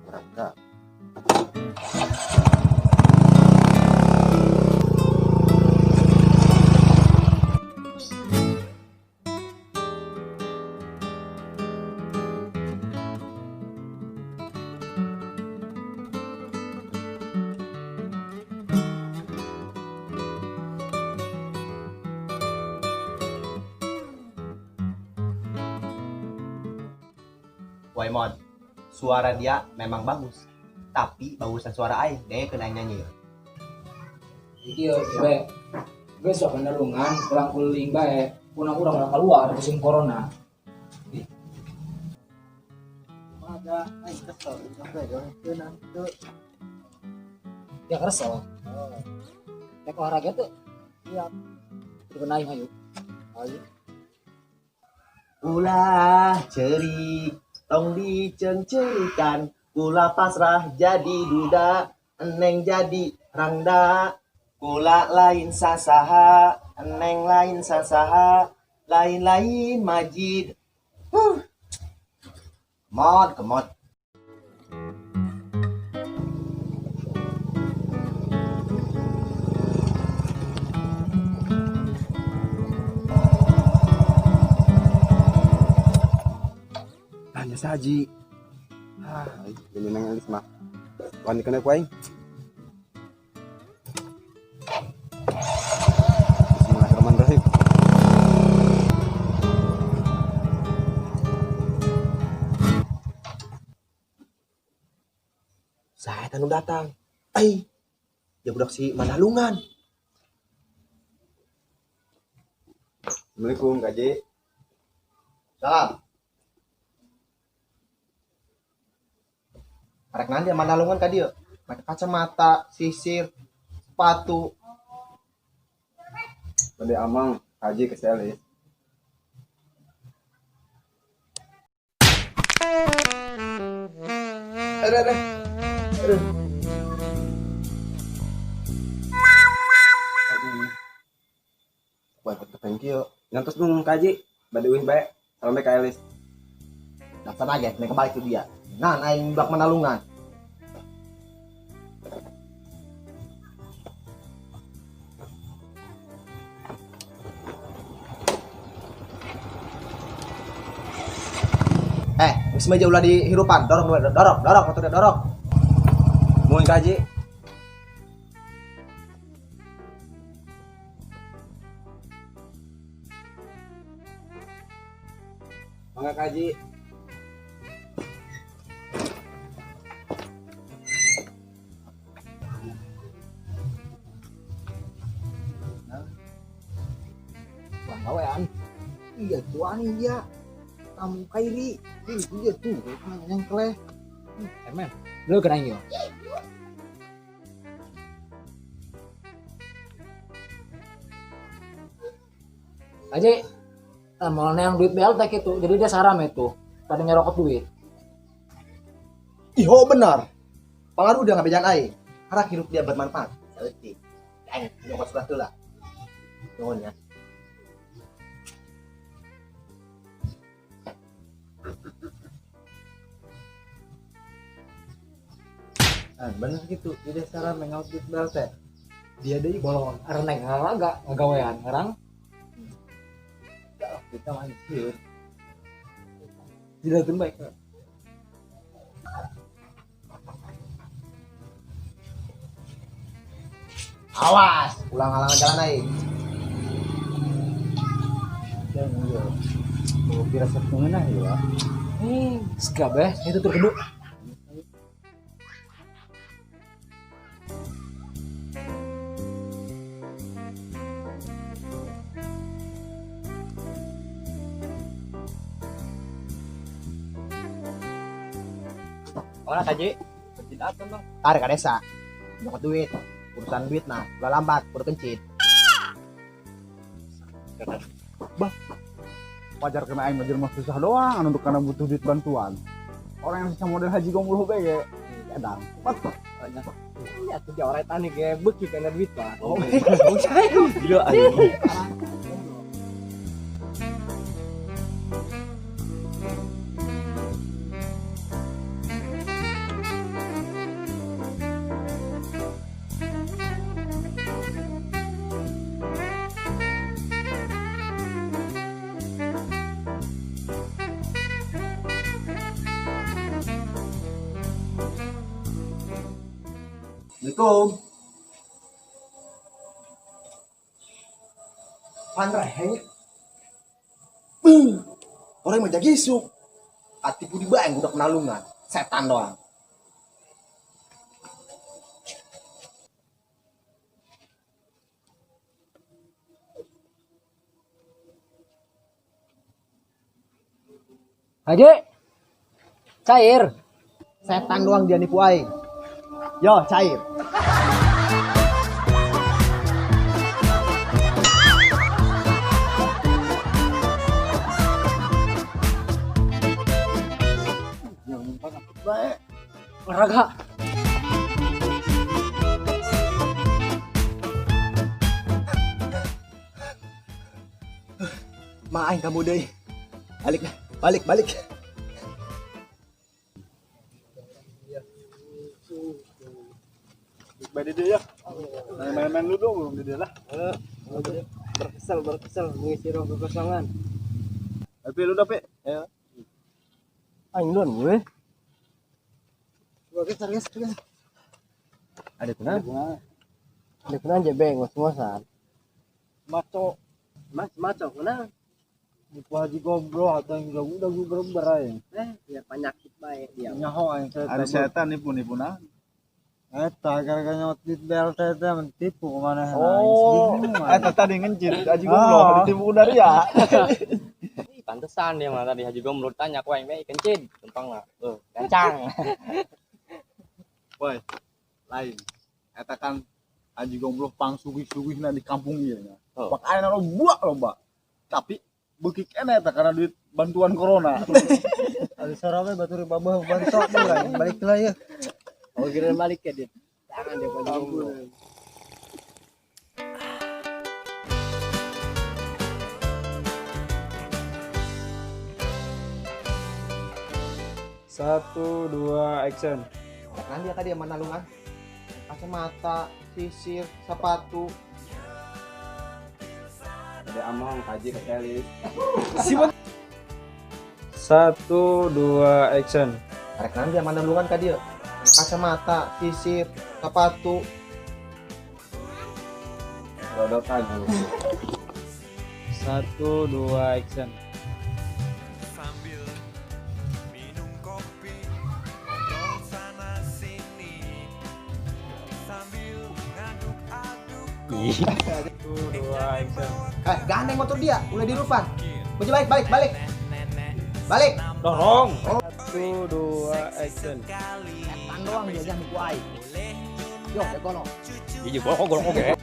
berangkat. Waimon, suara dia memang bagus, tapi bagusan suara Aing, dia kena nyanyi. Iya, gue suka penderungan, pulang kuling bae, punang udah keluar musim corona. Ada Aing kesel sampai orang kenang tuh. Ya kesel. Kayak olahraga tuh, iya, berkenain ayo. Ayo. Ulah cerik, tong diceng-cerikan, kula pasrah jadi duda, eneng jadi rangda. Kula lain sasaha, eneng lain sasaha, lain-lain majid. Kemot. Tanya saji. Jadi nangis mah. Wani kena kuaing. Bismillahirrahmanirrahim. Saya tanu datang. Ya budak si Manalungan. Assalamualaikum Kak Ji. Salam. Arek nanti Manalungan ka dieu. Pakai kacamata, sisir, sepatu. Tadi Amang Haji ke Selis. Aduh. Buat ke thank you. Ngantos nung Kak Ji. Bade uih bae. Sampai ka Elis. Dasar aja, mereka balik ke dia. Nah, aing budak Manalungan. Geus meja ulah dihirupan, dorong, motor dia dorong. Mun Kak Ji. Mangga Kak Ji. Pulang gawean. Iya tuh aneh dia. Kamu Kairi, itu dia tuh, yang keleh. Men, lu kenain yo. Aja, mau yang duit BLT itu, jadi dia saram itu, pada nyerokot duit. Iho benar. Pengaruh dia ngabejan aing. Harap hidup dia bermanfaat. Seetik. Aing nyokot sudah tuh lah. Nuhun ya. Bener gitu. Jadi sekarang mengaut duit BLT. Dia deh bolong, reneng, agak ngagawean, ngerang. Kita lanjut. Tidak baik. Awas, ulang halangan jalan aing. Dan yo. Mau kira setengah ya. Segap itu terkeduk. Mana kaji? Tidak apa bang? Tarik ke desa. Nyokot duit. Urusan duit nah, udah lambat, udah kencit. Wajar kena aing belajar mah susah doang untuk karena butuh duit bantuan. Orang yang bisa model haji gomuluh bege. Kadang. Banyak. Lihat tuh orang tani kayak beki kena duit kan. Oh, gila anjing. Assalamualaikum. Pandai hanya. Orang menjaga isuk. Hati budi baeng udah penalungan. Setan doang. Haji, cair. Setan doang dia nipu aing. Yo, cair. Olahraga. Main kamu deh. Balik, balik, balik. Baik dia ya. Main-main lu dong belum dia lah. Berkesal mengisi ruang kekosongan. Tapi lu dapet. Ayo. Aing duluan gue. Gas. Ada kenal? Ada kenal aja beng, ngos-ngosan. Maco. Maco kenal. Nipu Haji Gombro atau yang udah gue berberai. Ya penyakit baik dia. Nyaho yang ada setan nipu nah. Eta gara-gara nyotit bel tete mentipu kemana eta tadi ngencit Haji Gombro ditipu dari ya. Pantesan dia mah tadi Haji Gombro tanya ku aing bae kencing tumpang lah. Gancang. Woi, lain. Eta kan Haji Gombro pang sugih-sugihna di kampung ieu nya. Makanya lomba. Tapi beuki kene eta karena duit bantuan corona. Ada sarawe batu babah bantok mulai balik lah ya. Oh kira balik ya dia. Jangan dia Gombro. Satu, dua, action. Nanti dia tadi yang manalungan. Kacamata, sisir, sepatu. Ada among Haji ke Elis. Satu, dua, action. Karek nanti yang manalungan ka dia. Kacamata, sisir, sepatu. Dodot Haji. Satu, dua, action. Satu, dua, action. Gandeng motor dia, mulai di Rufan. Baju balik. Balik. Dorong. Satu, dua, action. Setan doang dia jangan nipu aing. Yo, golong. Iya, golong oke.